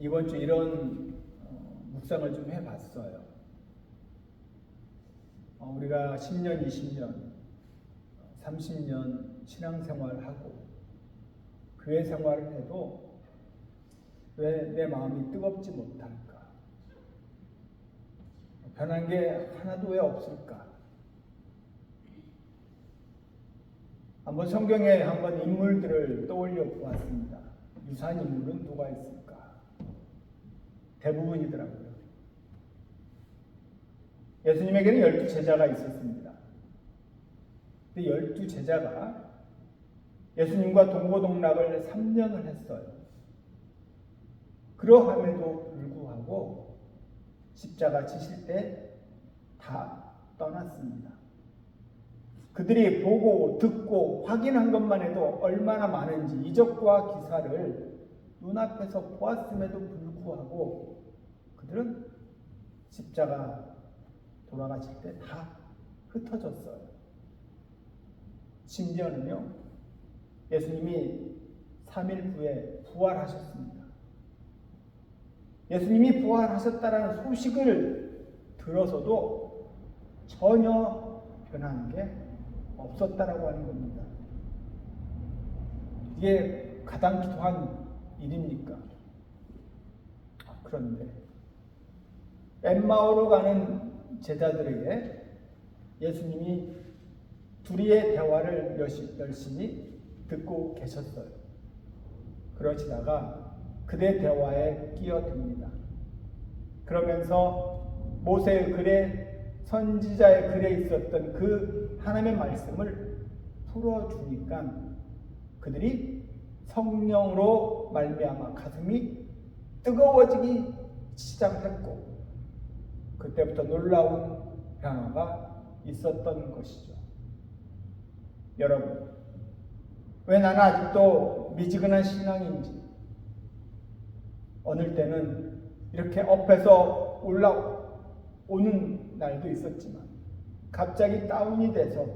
이번 주 이런 묵상을 좀 해봤어요. 우리가 10년, 20년, 30년 신앙생활을 하고 교회 생활을 해도 왜 내 마음이 뜨겁지 못할까? 변한 게 하나도 왜 없을까? 한번 성경에 한번 인물들을 떠올려 보았습니다. 유사한 인물은 누가 있을까? 대부분이더라고요. 예수님에게는 12제자가 있었습니다. 근데 12제자가 예수님과 동고동락을 3년을 했어요. 그러함에도 불구하고 십자가 지실 때 다 떠났습니다. 그들이 보고 듣고 확인한 것만 해도 얼마나 많은지 이적과 기사를 눈앞에서 보았음에도 불구하고 그들은 십자가 돌아가실 때 다 흩어졌어요. 심지어는요, 예수님이 3일 후에 부활하셨습니다. 예수님이 부활하셨다라는 소식을 들어서도 전혀 변한 게 없었다라고 하는 겁니다. 이게 가당키도한 일입니까? 그런데 엠마오로 가는 제자들에게 예수님이 둘이의 대화를 열심히 듣고 계셨어요. 그러시다가 그들의 대화에 끼어듭니다. 그러면서 모세의 글에 선지자의 글에 있었던 그 하나님의 말씀을 풀어주니까 그들이 성령으로 말미암아 가슴이 뜨거워지기 시작했고 그때부터 놀라운 변화가 있었던 것이죠. 여러분, 왜 나는 아직도 미지근한 신앙인지 어느 때는 이렇게 업해서 올라오는 날도 있었지만 갑자기 다운이 돼서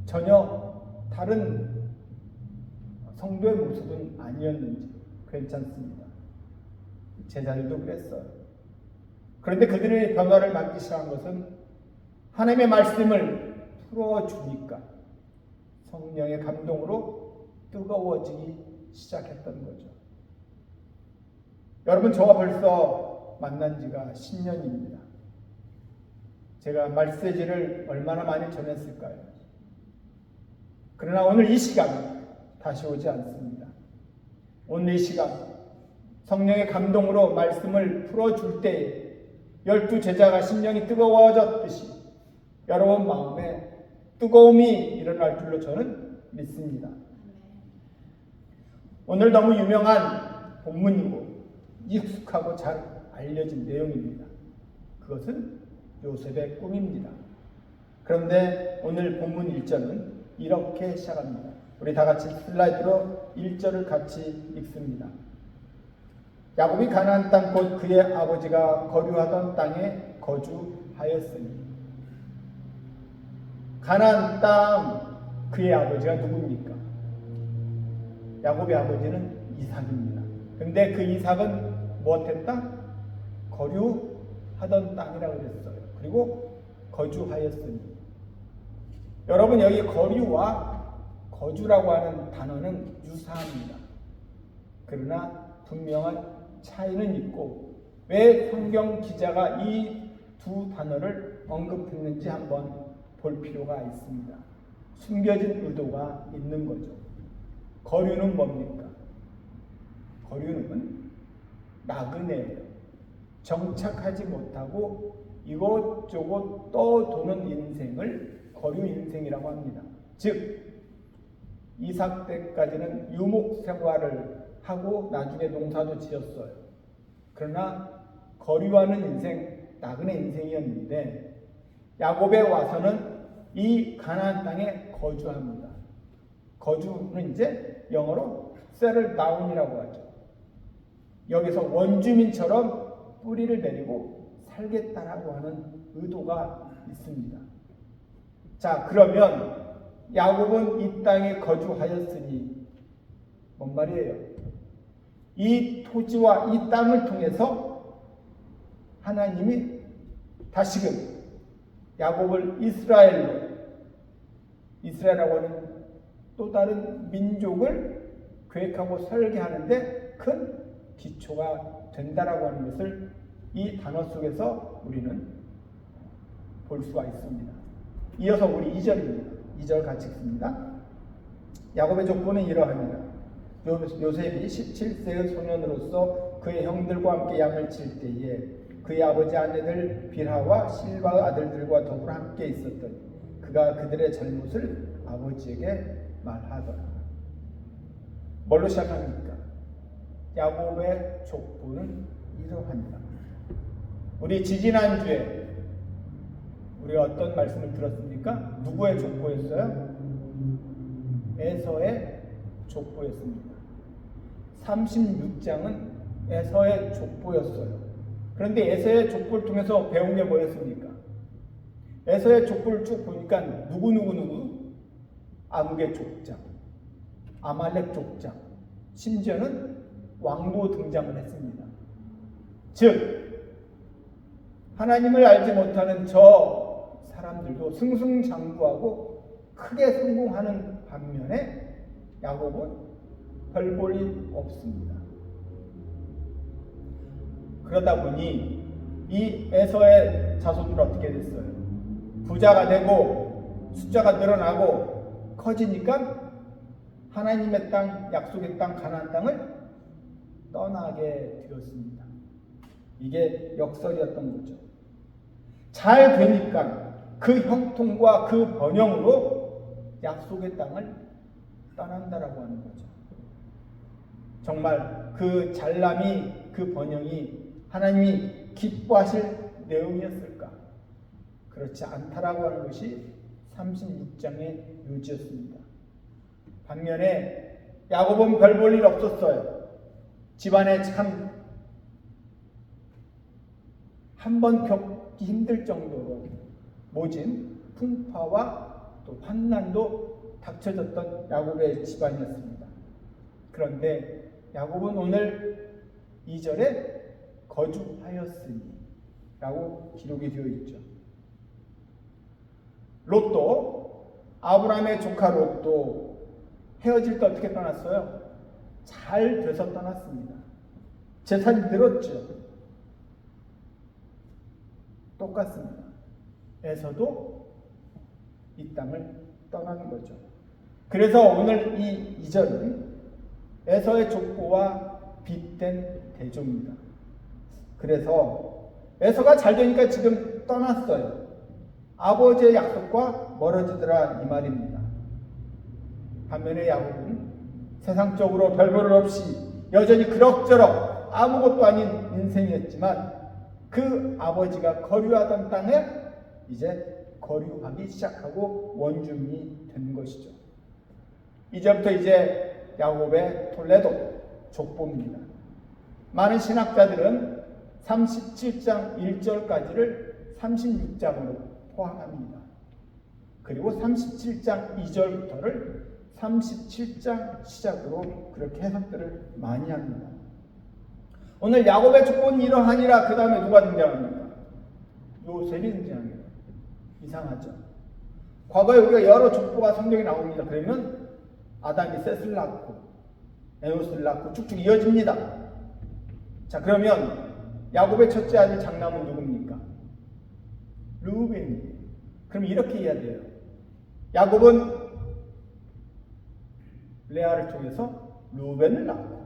전혀 다른 성도의 모습은 아니었는지 괜찮습니다. 제자들도 그랬어요. 그런데 그들의 변화를 막기 시작한 것은 하나님의 말씀을 풀어주니까 성령의 감동으로 뜨거워지기 시작했던 거죠. 여러분, 저와 벌써 만난 지가 10년입니다. 제가 말세지를 얼마나 많이 전했을까요? 그러나 오늘 이 시간 다시 오지 않습니다. 오늘 이 시간 성령의 감동으로 말씀을 풀어줄 때에 12제자가 심령이 뜨거워졌듯이 여러분 마음에 뜨거움이 일어날 줄로 저는 믿습니다. 오늘 너무 유명한 본문이고 익숙하고 잘 알려진 내용입니다. 그것은 요셉의 꿈입니다. 그런데 오늘 본문 1절은 이렇게 시작합니다. 우리 다 같이 슬라이드로 1절을 같이 읽습니다. 야곱이 가나안 땅 곧 그의 아버지가 거류하던 땅에 거주하였으니. 가나안 땅 그의 아버지가 누굽니까? 야곱의 아버지는 이삭입니다. 근데 그 이삭은 무엇했다? 거류하던 땅이라고 그랬어요. 그리고 거주하였으니. 여러분, 여기 거류와 거주라고 하는 단어는 유사합니다. 그러나 분명한 차이는 있고 왜 성경 기자가 이 두 단어를 언급했는지 한번 볼 필요가 있습니다. 숨겨진 의도가 있는 거죠. 거류는 뭡니까? 거류는 나그네예요. 정착하지 못하고 이곳저곳 떠도는 인생을 거류 인생이라고 합니다. 즉 이삭 때까지는 유목 생활을 하고 나중에 농사도 지었어요. 그러나 거류하는 인생, 나그네 인생이었는데 야곱에 와서는 이 가나안 땅에 거주합니다. 거주는 이제 영어로 settle down이라고 하죠. 여기서 원주민처럼 뿌리를 내리고 살겠다라고 하는 의도가 있습니다. 자, 그러면 야곱은 이 땅에 거주하였으니 뭔 말이에요? 이 토지와 이 땅을 통해서 하나님이 다시금 야곱을 이스라엘이라고 하는 또 다른 민족을 계획하고 설계하는데 큰 기초가 된다라고 하는 것을 이 단어 속에서 우리는 볼 수가 있습니다. 이어서 우리 2절입니다. 2절 같이 읽습니다. 야곱의 족보는 이러합니다. 요셉이 17세의 소년으로서 그의 형들과 함께 양을 칠 때에 그의 아버지 아내들 빌하와 실바의 아들들과 더불어 함께 있었더니 그가 그들의 잘못을 아버지에게 말하더라. 뭘로 시작합니까? 야곱의 족보는 이러합니다. 우리 지지난주에 우리가 어떤 말씀을 들었습니까? 누구의 족보였어요? 에서의 족보였습니다. 36장은 에서의 족보였어요. 그런데 에서의 족보를 통해서 배운 게 뭐였습니까? 에서의 족보를 쭉 보니까 누구 아국의 족장, 아말렉 족장, 심지어는 왕도 등장을 했습니다. 즉 하나님을 알지 못하는 저 사람들도 승승장구하고 크게 성공하는 반면에 야곱은 별 볼 일 없습니다. 그러다 보니 이 에서의 자손들은 어떻게 됐어요? 부자가 되고 숫자가 늘어나고 커지니까 하나님의 땅, 약속의 땅, 가나안 땅을 떠나게 되었습니다. 이게 역설이었던 거죠. 잘 되니까 그 형통과 그 번영으로 약속의 땅을 떠난다라고 하는 거죠. 정말 그 잘남이, 그 번영이 하나님이 기뻐하실 내용이었을까? 그렇지 않다라고 하는 것이 36장의 요지였습니다. 반면에 야곱은 별 볼 일 없었어요. 집안에 참 한 번 겪기 힘들 정도로 모진 풍파와 또 환난도 닥쳐졌던 야곱의 집안이었습니다. 그런데 야곱은 오늘 2절에 거주하였으니 라고 기록이 되어 있죠. 롯도, 아브라함의 조카 롯도 헤어질 때 어떻게 떠났어요? 잘 돼서 떠났습니다. 재산이 늘었죠. 똑같습니다. 에서도 이 땅을 떠나는 거죠. 그래서 오늘 이 2절은 에서의 족보와 빗댄 대조입니다. 그래서 에서가 잘 되니까 지금 떠났어요. 아버지의 약속과 멀어지더라 이 말입니다. 반면에 야곱은 세상적으로 별 볼 일 없이 여전히 그럭저럭 아무것도 아닌 인생이었지만 그 아버지가 거류하던 땅에 이제 거류하기 시작하고 원주민이 된 것이죠. 이제부터 이제 야곱의 톨레도 족보입니다. 많은 신학자들은 37장 1절까지를 36장으로 포함합니다. 그리고 37장 2절부터를 37장 시작으로 그렇게 해석들을 많이 합니다. 오늘 야곱의 족보는 이러하니라. 그 다음에 누가 등장합니까? 요셉이 등장합니다. 이상하죠? 과거에 우리가 여러 족보가 성경에 나옵니다. 그러면 아담이 셋을 낳고 에노스를 낳고 쭉쭉 이어집니다. 자, 그러면 야곱의 첫째 아들 장남은 누굽니까? 르우벤이에요. 그럼 이렇게 해야 돼요. 야곱은 레아를 통해서 르우벤을 낳고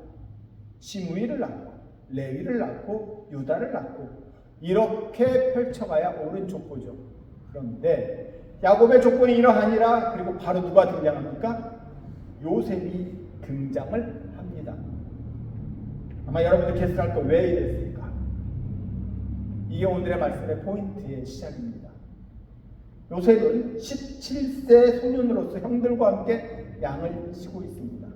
시므이를 낳고 레위를 낳고 유다를 낳고 이렇게 펼쳐가야 옳은 족보죠. 그런데 야곱의 족보는 이러하니라. 그리고 바로 누가 등장합니까? 요셉이 등장을 합니다. 아마 여러분들 캐스트할 거 왜 이랬을까? 이게 오늘의 말씀의 포인트의 시작입니다. 요셉은 17세 소년으로서 형들과 함께 양을 치고 있습니다.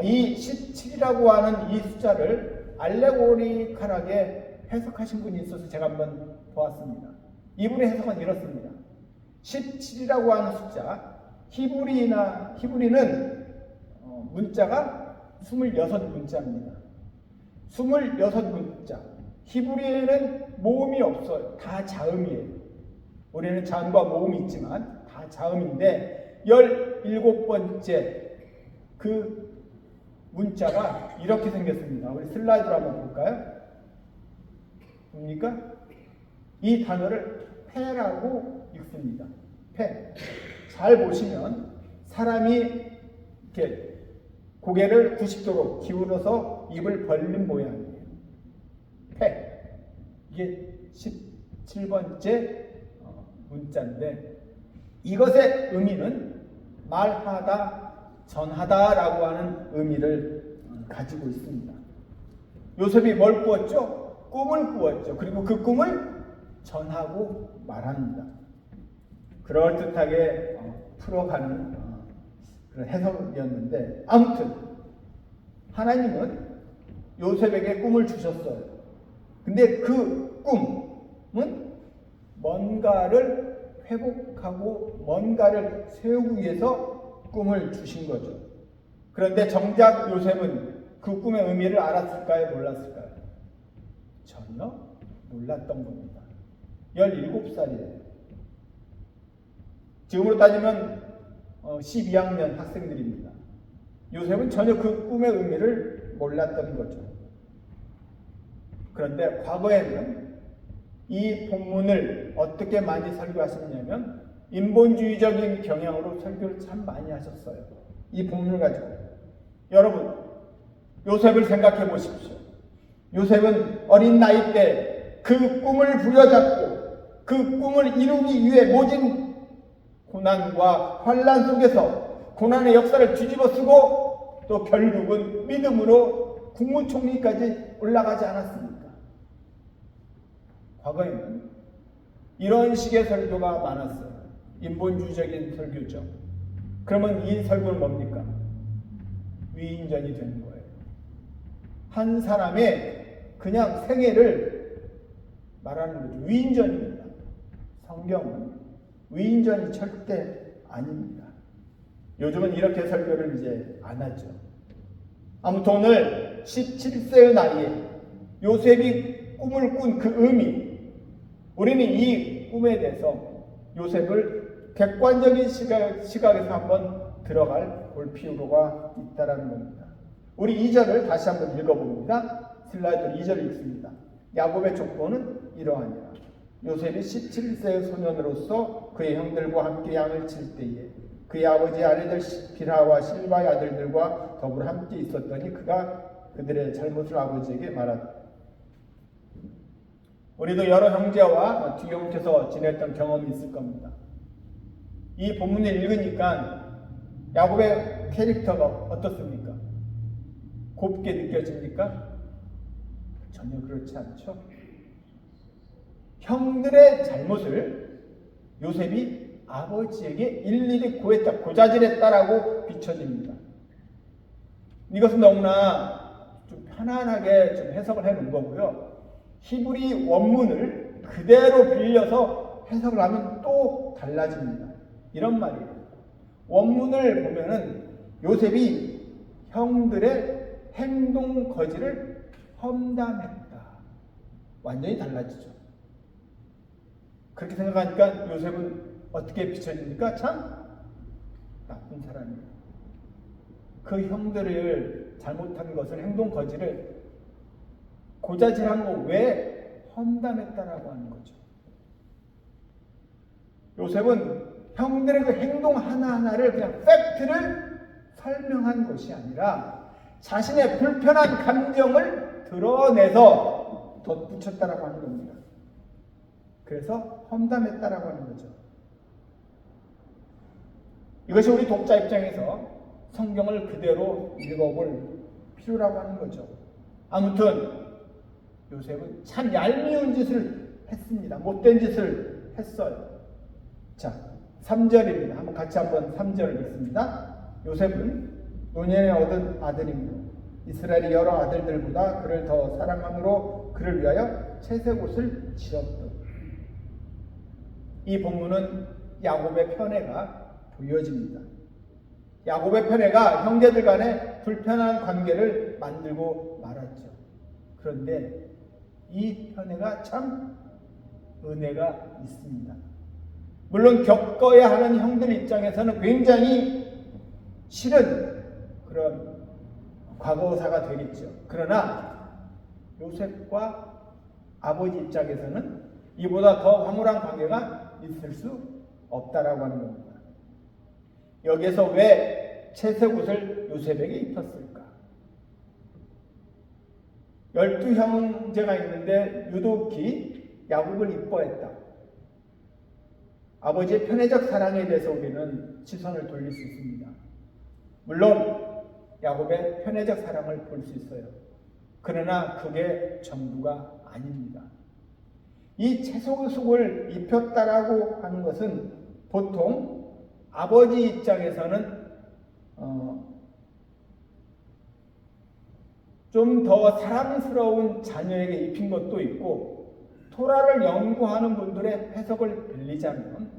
이 17이라고 하는 이 숫자를 알레고리컬하게 해석하신 분이 있어서 제가 한번 보았습니다. 이분의 해석은 이렇습니다. 17이라고 하는 숫자, 히브리는 문자가 26문자입니다. 26문자. 히브리어에는 모음이 없어요. 다 자음이에요. 우리는 자음과 모음이 있지만 다 자음인데 17번째 그 문자가 이렇게 생겼습니다. 우리 슬라이드로 한번 볼까요? 봅니까? 이 단어를 패라고 읽습니다. 패. 잘 보시면 사람이 이렇게 고개를 90도로 기울여서 입을 벌린 모양이에요. 패. 이게 17번째 문자인데 이것의 의미는 말하다, 전하다라고 하는 의미를 가지고 있습니다. 요셉이 뭘 꾸었죠? 꿈을 꾸었죠. 그리고 그 꿈을 전하고 말합니다. 그럴듯하게 풀어가는 그런 해석이었는데 아무튼 하나님은 요셉에게 꿈을 주셨어요. 근데 그 꿈은 뭔가를 회복하고 뭔가를 세우기 위해서 꿈을 주신 거죠. 그런데 정작 요셉은 그 꿈의 의미를 알았을까요? 몰랐을까요? 전혀 몰랐던 겁니다. 17살이에요. 지금으로 따지면 12학년 학생들입니다. 요셉은 전혀 그 꿈의 의미를 몰랐던 거죠. 그런데 과거에는 이 본문을 어떻게 많이 설교하셨냐면 인본주의적인 경향으로 설교를 참 많이 하셨어요. 이 본문을 가지고. 여러분, 요셉을 생각해 보십시오. 요셉은 어린 나이 때 그 꿈을 부여잡고 그 꿈을 이루기 위해 모진 고난과 환난 속에서 고난의 역사를 뒤집어 쓰고 또 결국은 믿음으로 국무총리까지 올라가지 않았습니까? 과거에는 이런 식의 설교가 많았어요. 인본주의적인 설교죠. 그러면 이 설교는 뭡니까? 위인전이 되는 거예요. 한 사람의 그냥 생애를 말하는 거죠. 위인전입니다. 성경은 위인전이 절대 아닙니다. 요즘은 이렇게 설교를 이제 안 하죠. 아무튼 오늘 17세의 나이에 요셉이 꿈을 꾼 그 의미, 우리는 이 꿈에 대해서 요셉을 객관적인 시각에서 한번 들어갈 볼 필요가 있다는 겁니다. 우리 2절을 다시 한번 읽어봅니다. 슬라이드로 2절을 읽습니다. 야곱의 족보는 이러하니라. 요셉이 17세의 소년으로서 그의 형들과 함께 양을 칠 때에 그의 아버지 아내들 빌하와 실바의 아들들과 더불어 함께 있었더니 그가 그들의 잘못을 아버지에게 말하다. 우리도 여러 형제와 뒤엉켜서 지냈던 경험이 있을 겁니다. 이 본문을 읽으니까 야곱의 캐릭터가 어떻습니까? 곱게 느껴집니까? 전혀 그렇지 않죠. 형들의 잘못을 요셉이 아버지에게 일일이 고했다, 고자질했다라고 비춰집니다. 이것은 너무나 좀 편안하게 좀 해석을 해놓은 거고요. 히브리 원문을 그대로 빌려서 해석을 하면 또 달라집니다. 이런 말이에요. 원문을 보면은 요셉이 형들의 행동 거지를 험담했다. 완전히 달라지죠. 그렇게 생각하니까 요셉은 어떻게 비춰집니까? 참 나쁜 사람이에요. 그 형들을 잘못한 것을 행동 거지를 고자질한 거 왜 험담했다라고 하는 거죠. 요셉은 형들의 그 행동 하나하나를 그냥 팩트를 설명한 것이 아니라 자신의 불편한 감정을 드러내서 덧붙였다라고 하는 겁니다. 그래서 험담했다라고 하는 거죠. 이것이 우리 독자 입장에서 성경을 그대로 읽어볼 필요라고 하는 거죠. 아무튼 요셉은 참 얄미운 짓을 했습니다. 못된 짓을 했어요. 자, 3절입니다. 한번 같이 한번 3절을 읽습니다. 요셉은 노년에 얻은 아들이므로 이스라엘의 여러 아들들보다 그를 더 사랑함으로 그를 위하여 채색 옷을 지었다. 이 본문은 야곱의 편애가 보여집니다. 야곱의 편애가 형제들 간에 불편한 관계를 만들고 말았죠. 그런데 이 편애가 참 은혜가 있습니다. 물론 겪어야 하는 형들 입장에서는 굉장히 싫은 그런 과거사가 되겠죠. 그러나 요셉과 아버지 입장에서는 이보다 더 황홀한 관계가 있을 수 없다라고 하는 겁니다. 여기에서 왜 채색옷을 요셉에게 입혔을까? 12형제가 있는데 유독히 야곱을 이뻐했다. 아버지의 편애적 사랑에 대해서 우리는 시선을 돌릴 수 있습니다. 물론 야곱의 편애적 사랑을 볼 수 있어요. 그러나 그게 전부가 아닙니다. 이 채색옷을 입혔다라고 하는 것은 보통 아버지 입장에서는 좀 더 사랑스러운 자녀에게 입힌 것도 있고, 토라를 연구하는 분들의 해석을 빌리자면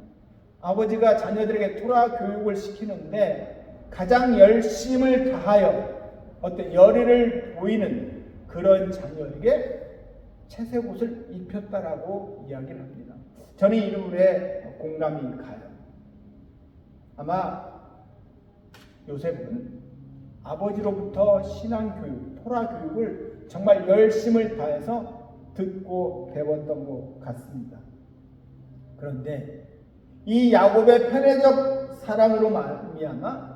아버지가 자녀들에게 토라 교육을 시키는데 가장 열심을 다하여 어떤 열의를 보이는 그런 자녀에게 채색옷을 입혔다라고 이야기를 합니다. 저는 이 부분에 공감이 가요. 아마 요셉은 아버지로부터 신앙교육, 토라 교육을 정말 열심을 다해서 듣고 배웠던 것 같습니다. 그런데 이 야곱의 편애적 사랑으로 말미암아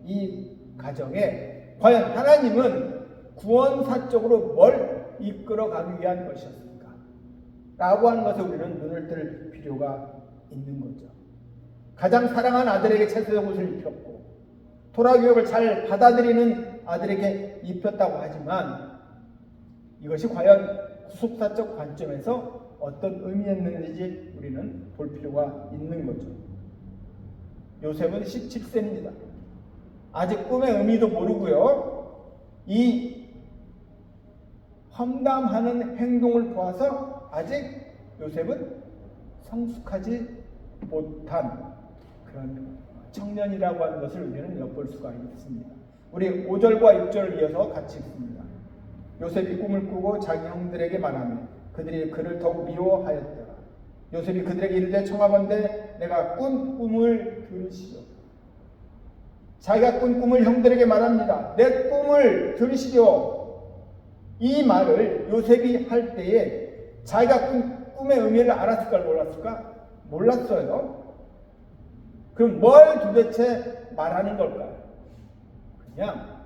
이 가정에 과연 하나님은 구원사적으로 뭘 이끌어가기 위한 것이었을까? 라고 하는 것에 우리는 눈을 뜰 필요가 있는 거죠. 가장 사랑한 아들에게 채색옷을 입혔고 토라 교육을 잘 받아들이는 아들에게 입혔다고 하지만 이것이 과연 구속사적 관점에서 어떤 의미였는지 우리는 볼 필요가 있는 거죠. 요셉은 17세입니다. 아직 꿈의 의미도 모르고요. 이 험담하는 행동을 보아서 아직 요셉은 성숙하지 못한 그런 청년이라고 하는 것을 우리는 엿볼 수가 있습니다. 우리 5절과 6절을 이어서 같이 읽습니다. 요셉이 꿈을 꾸고 자기 형들에게 말하며 그들이 그를 더욱 미워하였더라. 요셉이 그들에게 이르되 청하건대 내가 꾼 꿈을 들으시오. 자기가 꾼 꿈을 형들에게 말합니다. 내 꿈을 들으시오. 이 말을 요셉이 할 때에 자기가 꾼 꿈의 의미를 알았을까 몰랐을까? 몰랐어요. 그럼 뭘 도대체 말하는 걸까요? 그냥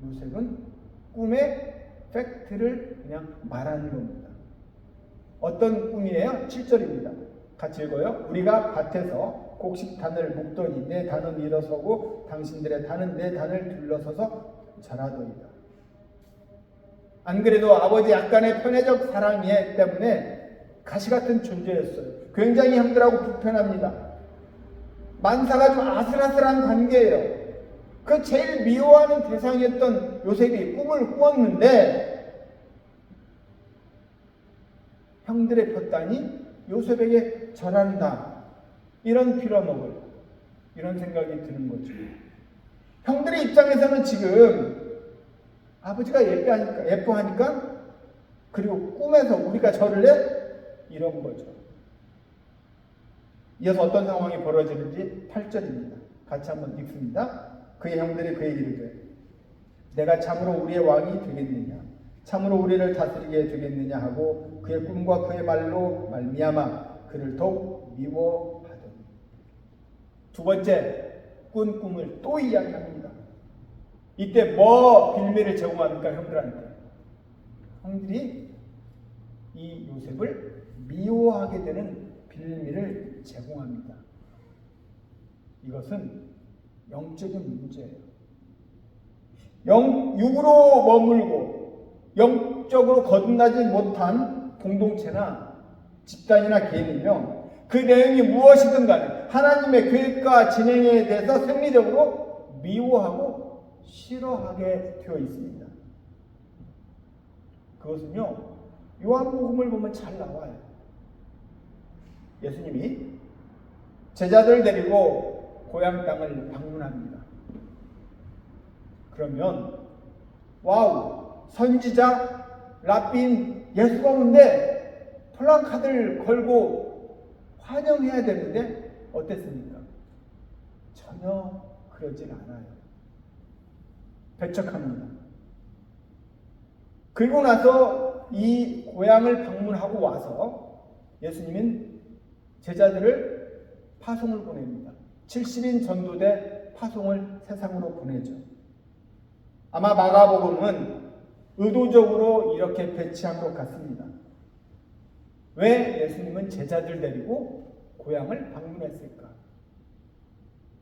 요셉은 꿈의 팩트를 그냥 말하는 겁니다. 어떤 꿈이에요? 7절입니다. 같이 읽어요. 우리가 밭에서 곡식단을 묶더니 내 단은 일어서고 당신들의 단은 내 단을 둘러서서 자라더이다. 안 그래도 아버지 약간의 편애적 사랑이 때문에 가시같은 존재였어요. 굉장히 형들하고 불편합니다. 만사가 좀 아슬아슬한 관계예요. 그 제일 미워하는 대상이었던 요셉이 꿈을 꾸었는데 형들의 볕단이 요셉에게 절한다. 이런 빌어먹을 이런 생각이 드는 거죠. 형들의 입장에서는 지금 아버지가 예뻐하니까 그리고 꿈에서 우리가 절을 해? 이런 거죠. 이어서 어떤 상황이 벌어지는지 8절입니다. 같이 한번 읽습니다. 그의 형들이 그에게 이르되 내가 참으로 우리의 왕이 되겠느냐 참으로 우리를 다스리게 되겠느냐 하고 그의 꿈과 그의 말로 말미암아 그를 더욱 미워하더니. 두 번째 꾼 꿈을 또 이야기합니다. 이때 뭐 빌미를 제공합니까? 형들한테. 형들이 이 요셉을 미워하게 되는 빌미를 제공합니다. 이것은 영적인 문제예요. 육으로 머물고 영적으로 거듭나지 못한 공동체나 집단이나 개인이며 그 내용이 무엇이든 간에 하나님의 계획과 진행에 대해서 생리적으로 미워하고 싫어하게 되어 있습니다. 그것은요, 요한복음을 보면 잘 나와요. 예수님이 제자들을 데리고 고향 땅을 방문합니다. 그러면 와우, 선지자 랍빈 예수가 오는데 플래카드를 걸고 환영해야 되는데 어땠습니까? 전혀 그러질 않아요. 배척합니다. 그리고 나서 이 고향을 방문하고 와서 예수님은 제자들을 파송을 보냅니다. 70인 전도대 파송을 세상으로 보내죠. 아마 마가복음은 의도적으로 이렇게 배치한 것 같습니다. 왜 예수님은 제자들 데리고 고향을 방문했을까?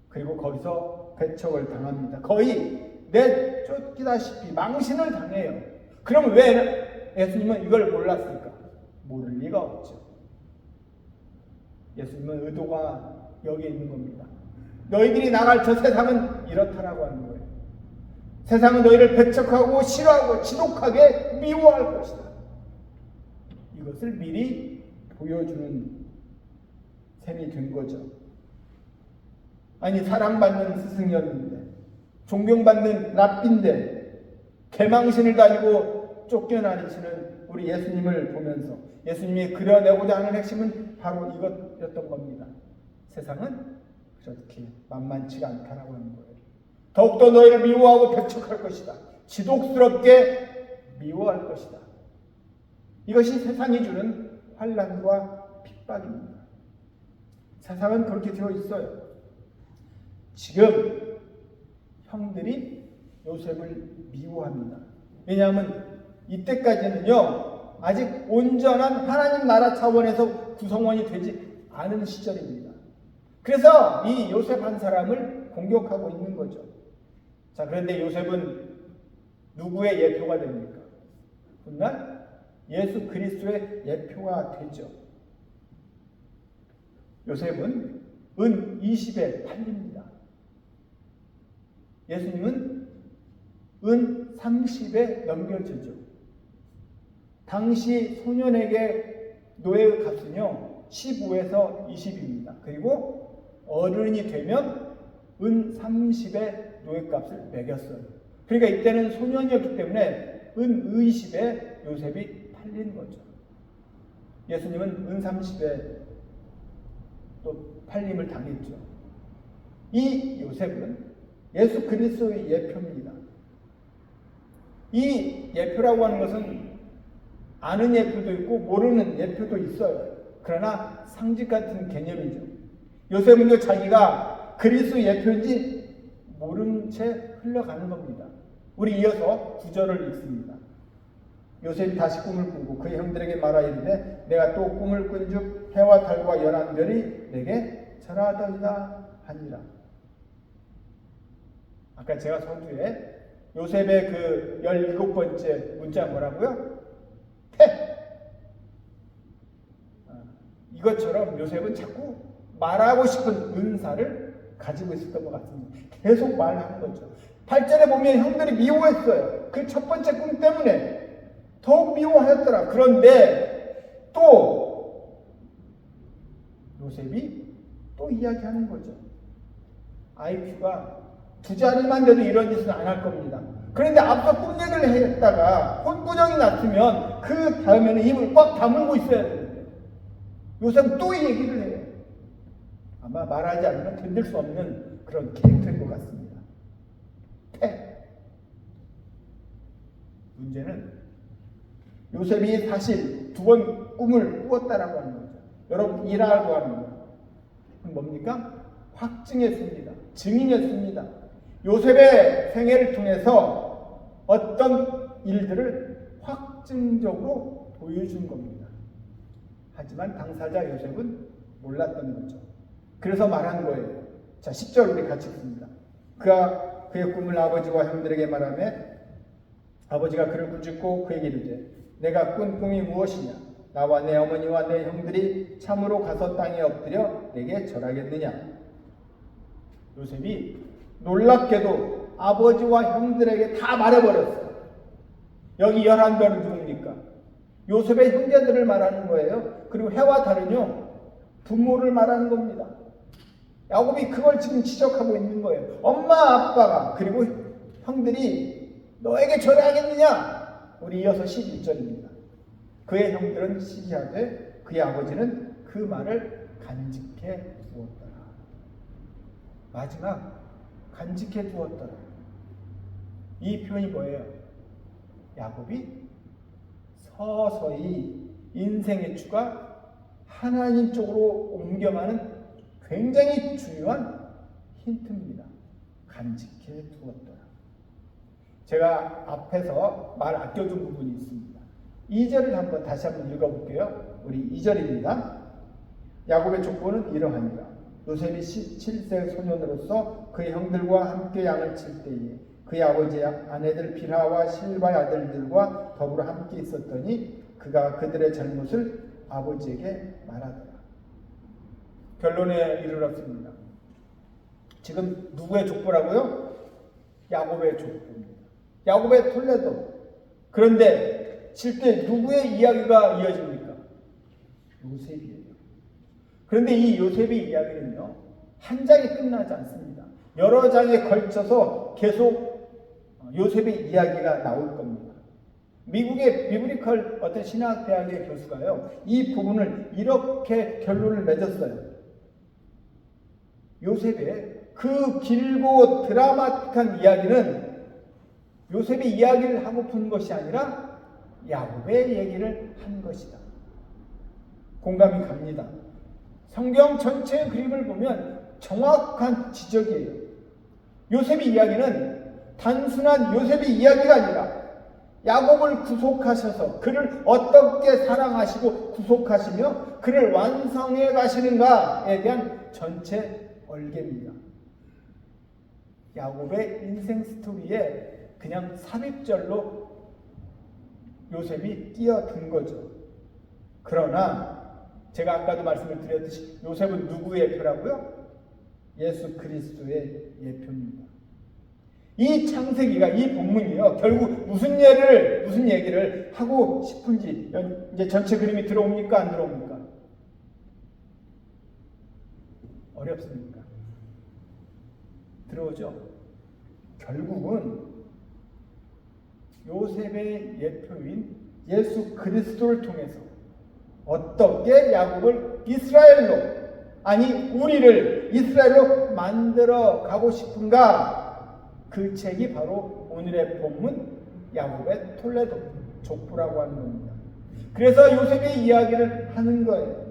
그리고 거기서 배척을 당합니다. 거의 내쫓기다시피 망신을 당해요. 그럼 왜 예수님은 이걸 몰랐을까? 모를 리가 없죠. 예수님은 의도가 여기에 있는 겁니다. 너희들이 나갈 저 세상은 이렇다라고 하는 거예요. 세상은 너희를 배척하고 싫어하고 지독하게 미워할 것이다. 이것을 미리 보여주는 셈이 된 거죠. 아니, 사랑받는 스승이었는데, 존경받는 랍빈데 개망신을 다니고 쫓겨나니시는 우리 예수님을 보면서 예수님이 그려내고자 하는 핵심은 바로 이것이었던 겁니다. 세상은 그렇게 만만치가 않다라고 하는 거예요. 더욱더 너희를 미워하고 배척할 것이다. 지독스럽게 미워할 것이다. 이것이 세상이 주는 환난과 핍박입니다. 세상은 그렇게 되어 있어요. 지금 형들이 요셉을 미워합니다. 왜냐하면 이때까지는요, 아직 온전한 하나님 나라 차원에서 구성원이 되지 않은 시절입니다. 그래서 이 요셉 한 사람을 공격하고 있는 거죠. 자, 그런데 요셉은 누구의 예표가 됩니까? 훗날 예수 그리스도의 예표가 되죠. 요셉은 은 20에 팔립니다. 예수님은 은 30에 넘겨지죠. 당시 소년에게 노예의 값은요 15에서 20입니다. 그리고 어른이 되면 은 30의 노예값을 매겼어요. 그러니까 이때는 소년이었기 때문에 은 20에 요셉이 팔린 거죠. 예수님은 은 30에 또 팔림을 당했죠. 이 요셉은 예수 그리스도의 예표입니다. 이 예표라고 하는 것은 아는 예표도 있고 모르는 예표도 있어요. 그러나 상징 같은 개념이죠. 요셉은요 자기가 그리스도 예표인지 모른 채 흘러가는 겁니다. 우리 이어서 9절을 읽습니다. 요셉이 다시 꿈을 꾸고 그의 형들에게 말하 이르되 내가 또 꿈을 꾼즉 해와 달과 열한 별이 내게 절하더이다 하니라. 아까 제가 서두에 요셉의 그 17번째 문자 뭐라고요? 패! 이것처럼 요셉은 자꾸 말하고 싶은 은사를 가지고 있었던 것 같습니다. 계속 말하는 거죠. 8절에 보면 형들이 미워했어요. 그 첫 번째 꿈 때문에 더욱 미워하였더라. 그런데 또 요셉이 또 이야기하는 거죠. IQ가 2자리만 돼도 이런 짓은 안 할 겁니다. 그런데 앞서 꿈 얘기를 했다가 혼부정이 났으면 그 다음에는 입을 꽉 다물고 있어야 되는데 요셉은 또 이 얘기를 해요. 아마 말하지 않으면 견딜 수 없는 그런 캐릭터인 것 같습니다. 문제는 요셉이 사실 2번 꿈을 꾸었다라고 하는 거죠. 여러분 이라고 하는 거 뭡니까? 확증했습니다. 증인했습니다. 요셉의 생애를 통해서 어떤 일들을 확증적으로 보여준 겁니다. 하지만 당사자 요셉은 몰랐던 거죠. 그래서 말한 거예요. 자, 10절 우리 같이 읽습니다. 그가 그의 꿈을 아버지와 형들에게 말하며 아버지가 그를 꾸짖고 그에게 이르되 내가 꾼 꿈이 무엇이냐? 나와 내 어머니와 내 형들이 참으로 가서 땅에 엎드려 내게 절하겠느냐? 요셉이 놀랍게도 아버지와 형들에게 다 말해버렸어요. 여기 11별은 누굽니까? 요셉의 형제들을 말하는 거예요. 그리고 해와 달은요 부모를 말하는 겁니다. 야곱이 그걸 지금 지적하고 있는 거예요. 엄마 아빠가 그리고 형들이 너에게 절하겠느냐? 우리 이어서 11절입니다. 그의 형들은 시기하되 그의 아버지는 그 말을 간직해 두었더라. 마지막 간직해 두었더라. 이 표현이 뭐예요? 야곱이 서서히 인생의 추가 하나님 쪽으로 옮겨가는 굉장히 중요한 힌트입니다. 간직해 두었더라. 제가 앞에서 말 아껴둔 부분이 있습니다. 2절을 다시 한번 읽어볼게요. 우리 2절입니다. 야곱의 족보는 이러하니라. 요셉이 17세 소년으로서 그의 형들과 함께 양을 칠 때에 그의 아버지의 아내들 빌하와 실바의 아들들과 더불어 함께 있었더니 그가 그들의 잘못을 아버지에게 말하더라. 결론에 이르렀습니다. 지금 누구의 족보라고요? 야곱의 족보입니다. 야곱의 톨레도. 그런데 실제 누구의 이야기가 이어집니까? 요셉이에요. 그런데 이 요셉의 이야기는요, 한 장에 끝나지 않습니다. 여러 장에 걸쳐서 계속 요셉의 이야기가 나올 겁니다. 미국의 비브리컬 어떤 신학대학의 교수가요, 이 부분을 이렇게 결론을 맺었어요. 요셉의 그 길고 드라마틱한 이야기는 요셉의 이야기를 하고픈 것이 아니라 야곱의 얘기를 한 것이다. 공감이 갑니다. 성경 전체의 그림을 보면 정확한 지적이에요. 요셉의 이야기는 단순한 요셉의 이야기가 아니라 야곱을 구속하셔서 그를 어떻게 사랑하시고 구속하시며 그를 완성해 가시는가에 대한 전체 얼개입니다. 야곱의 인생 스토리에 그냥 삽입절로 요셉이 뛰어든 거죠. 그러나 제가 아까도 말씀을 드렸듯이 요셉은 누구의 예표라고요? 예수 그리스도의 예표입니다. 이 창세기가, 이 본문이요, 결국 무슨 얘기를 하고 싶은지 이제 전체 그림이 들어옵니까? 안 들어옵니까? 어렵습니까? 들어오죠? 결국은 요셉의 예표인 예수 그리스도를 통해서 어떻게 야곱을 이스라엘로, 아니 우리를 이스라엘로 만들어 가고 싶은가, 그 책이 바로 오늘의 본문 야곱의 톨레도 족보라고 하는 겁니다. 그래서 요셉의 이야기를 하는 거예요.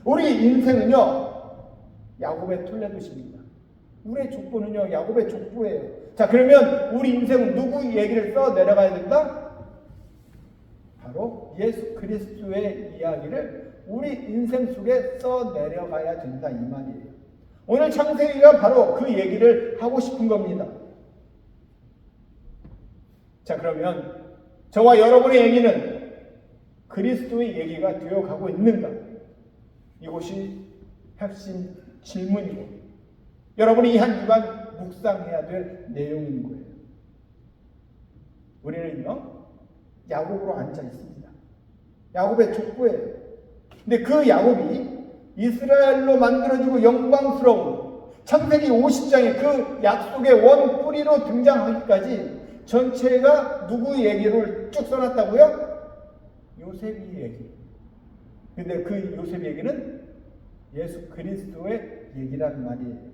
우리 인생은요, 야곱의 톨레도십니다. 우리의 족보는요, 야곱의 족보예요. 자, 그러면 우리 인생은 누구 얘기를 써 내려가야 된다? 바로 예수 그리스도의 이야기를 우리 인생 속에 써 내려가야 된다, 이 말이에요. 오늘 창세기가 바로 그 얘기를 하고 싶은 겁니다. 자, 그러면 저와 여러분의 얘기는 그리스도의 얘기가 되어가고 있는가? 이것이 핵심 질문이고 여러분이 이 한 주간 묵상해야 될 내용인 거예요. 우리는요, 야곱으로 앉아 있습니다. 야곱의 족보예요. 근데 그 야곱이 이스라엘로 만들어지고 영광스러운 창세기 50장의 그 약속의 원 뿌리로 등장하기까지 전체가 누구 얘기를 쭉 써놨다고요? 요셉의 얘기. 근데 그 요셉 얘기는 예수 그리스도의 얘기란 말이에요.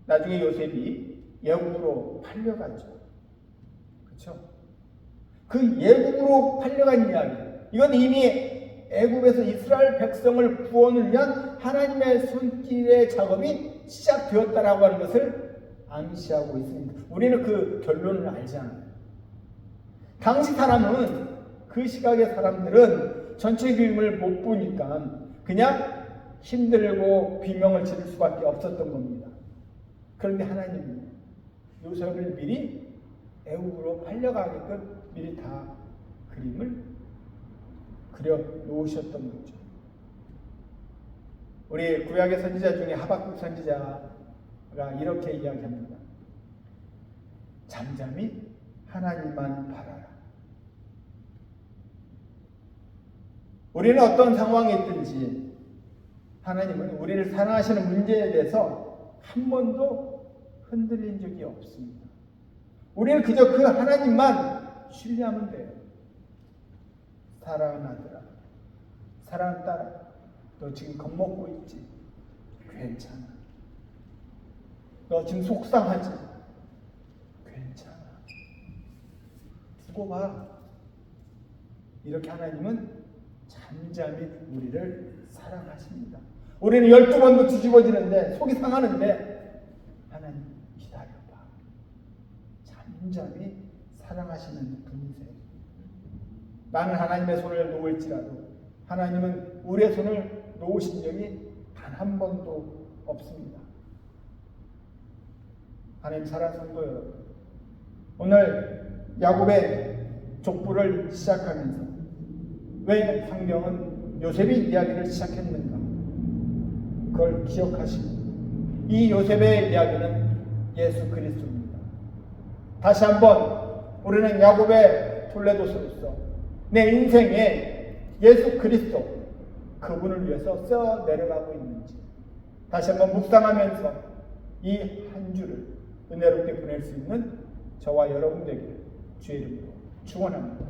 나중에 요셉이 애굽으로 팔려갔죠. 그렇죠? 그 애굽으로 팔려간 이야기, 이건 이미 애굽에서 이스라엘 백성을 구원을 위한 하나님의 손길의 작업이 시작되었다라고 하는 것을 암시하고 있습니다. 우리는 그 결론을 알지 않아요. 당시 사람은, 그 시각의 사람들은 전체 그림을 못 보니까 그냥 힘들고 비명을 지를 수밖에 없었던 겁니다. 그런데 하나님이 요셉을 미리 애굽으로 팔려가게끔 미리 다 그림을 그려 놓으셨던 거죠. 우리 구약의 선지자 중에 하박국 선지자가 이렇게 이야기합니다. 잠잠히 하나님만 바라라. 우리는 어떤 상황에 있든지 하나님은 우리를 사랑하시는 문제에 대해서 한 번도 흔들린 적이 없습니다. 우리는 그저 그 하나님만 신뢰하면 돼요. 사랑하는 아들아, 사랑하는 딸아, 너 지금 겁먹고 있지? 괜찮아. 너 지금 속상하지? 괜찮아. 두고 봐. 이렇게 하나님은 잠잠히 우리를 사랑하십니다. 우리는 12번도 뒤집어지는데 속이 상하는데 하나님 기다려봐. 잠잠히 사랑하시는 분이세요. 나는 하나님의 손을 놓을지라도 하나님은 우리의 손을 놓으신 적이 단 한 번도 없습니다. 하나님 사랑하는 성도 여러분, 오늘 야곱의 족보를 시작하면서 왜 성경은 요셉의 이야기를 시작했는가? 그걸 기억하시고 이 요셉의 이야기는 예수 그리스도입니다. 다시 한번 우리는 야곱의 톨레도서로서 내 인생에 예수 그리스도 그분을 위해서 써 내려가고 있는지 다시 한번 묵상하면서 이 한 주를 은혜롭게 보낼 수 있는 저와 여러분 되기를 주의 이름으로 축원합니다.